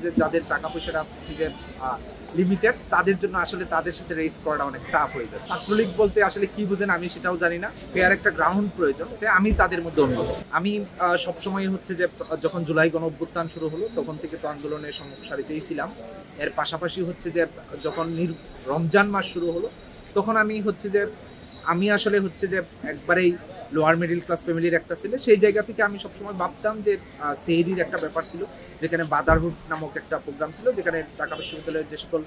যে যাদের টাকা পয়সাটা হচ্ছে যে লিমিটেড, তাদের জন্য আসলে তাদের সাথে রেস করাটা অনেক টাফ হয়ে যায়। ছাত্রলীগ বলতে আসলে কি বুঝেন আমি সেটাও জানি না। ফেয়ার একটা গ্রাউন্ড প্রয়োজন, আমি তাদের মধ্যে অন্যতম। আমি সবসময় হচ্ছে যে যখন জুলাই গণ অভ্যুত্থান শুরু হলো তখন থেকে তো আন্দোলনের সম্মুখ সারিতেই ছিলাম। এর পাশাপাশি হচ্ছে যে যখন রমজান মাস শুরু হলো তখন আমি হচ্ছে যে আসলে হচ্ছে যে একবারেই লোয়ার মিডিল ক্লাস ফ্যামিলির একটা ছেলে। সেই জায়গা থেকে আমি সবসময় ভাবতাম যে সেহরির একটা ব্যাপার ছিল, যেখানে বাদারহুড নামক একটা প্রোগ্রাম ছিল, যেখানে ঢাকা বিশ্ববিদ্যালয়ের যে সকল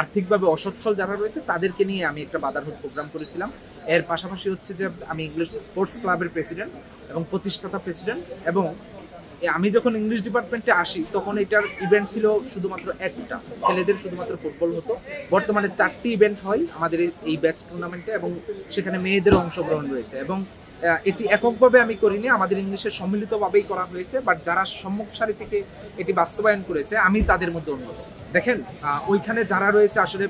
আর্থিকভাবে অসচ্ছল যারা রয়েছে তাদেরকে নিয়ে আমি একটা বাদারহুড প্রোগ্রাম করেছিলাম। এর পাশাপাশি হচ্ছে যে আমি ইংলিশ স্পোর্টস ক্লাবের প্রেসিডেন্ট এবং প্রতিষ্ঠাতা প্রেসিডেন্ট। এবং আমি যখন ইংলিশ ডিপার্টমেন্টে আসি তখন এটার ইভেন্ট ছিল শুধুমাত্র একটা, ছেলেদের শুধুমাত্র ফুটবল হতো। বর্তমানে 4টি ইভেন্ট হয় আমাদের এই ব্যাচ টুর্নামেন্টে এবং সেখানে মেয়েদেরও অংশগ্রহণ রয়েছে। এবং এটি এককভাবে আমি করিনি, আমাদের ইংলিশে সম্মিলিতভাবেই করা হয়েছে। বাট যারা সম্মুখ সারি থেকে এটি বাস্তবায়ন করেছে আমি তাদের মধ্যে অন্যতম। দেখেন ওইখানে যারা রয়েছে আসলে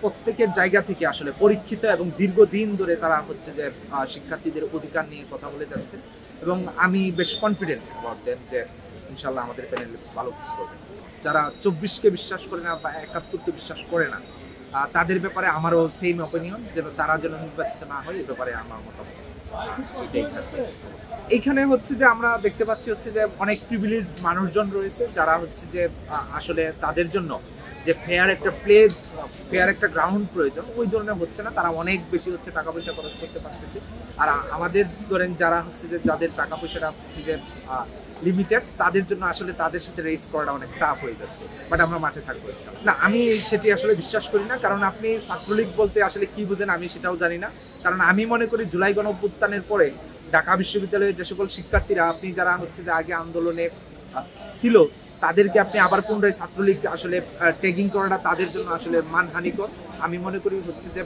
প্রত্যেকের জায়গা থেকে আসলে পরীক্ষিত এবং দীর্ঘদিন ধরে তারা হচ্ছে যে শিক্ষার্থীদের অধিকার নিয়ে কথা বলে যাচ্ছে। এবং আমি বেশ কনফিডেন্ট যে ইনশাল্লাহ আমাদের প্যানেল ভালো কিছু করবে। যারা 24কে বিশ্বাস করে না বা 71কে বিশ্বাস করে না তাদের ব্যাপারে আমারও সেম অপিনিয়ন, যে তারা যেন নির্বাচিত না হয় এই ব্যাপারে আমার মতামত। এইখানে হচ্ছে যে আমরা দেখতে পাচ্ছি হচ্ছে যে অনেক প্রিভিলেজড মানুষজন রয়েছে যারা হচ্ছে যে আসলে তাদের জন্য যে ফেয়ার একটা গ্রাউন্ড প্রয়োজন ওই ধরনের হচ্ছে না। তারা অনেক বেশি হচ্ছে টাকা পয়সা খরচ করতে পারতেছে। আর আমাদের ধরেন যারা হচ্ছে যে যাদের টাকা পয়সাটা হচ্ছে যে লিমিটেড, তাদের জন্য আসলে তাদের সাথে রেস করাটা অনেক টাফ হয়ে যাচ্ছে। বাট আমরা মাঠে থাকবো না, আমি সেটি আসলে বিশ্বাস করি না। কারণ আপনি ছাত্রলীগ বলতে আসলে কি বুঝেন আমি সেটাও জানি না। কারণ আমি মনে করি জুলাই গণ অভ্যুত্থানের পরে ঢাকা বিশ্ববিদ্যালয়ের যে সকল শিক্ষার্থীরা আপনি যারা হচ্ছে যে আগে আন্দোলনে ছিল তাদেরকে আপনি আবার পুনরায় ছাত্রলীগ আসলে ট্যাগিং করাটা তাদের জন্য আসলে মানহানিকর। আমি মনে করি হচ্ছে যে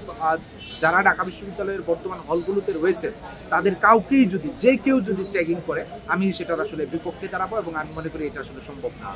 যারা ঢাকা বিশ্ববিদ্যালয়ের বর্তমান হলগুলোতে রয়েছে তাদের যে কেউ যদি ট্যাগিং করে আমি সেটার আসলে বিপক্ষে দাঁড়াবো এবং আমি মনে করি এটা আসলে সম্ভব না।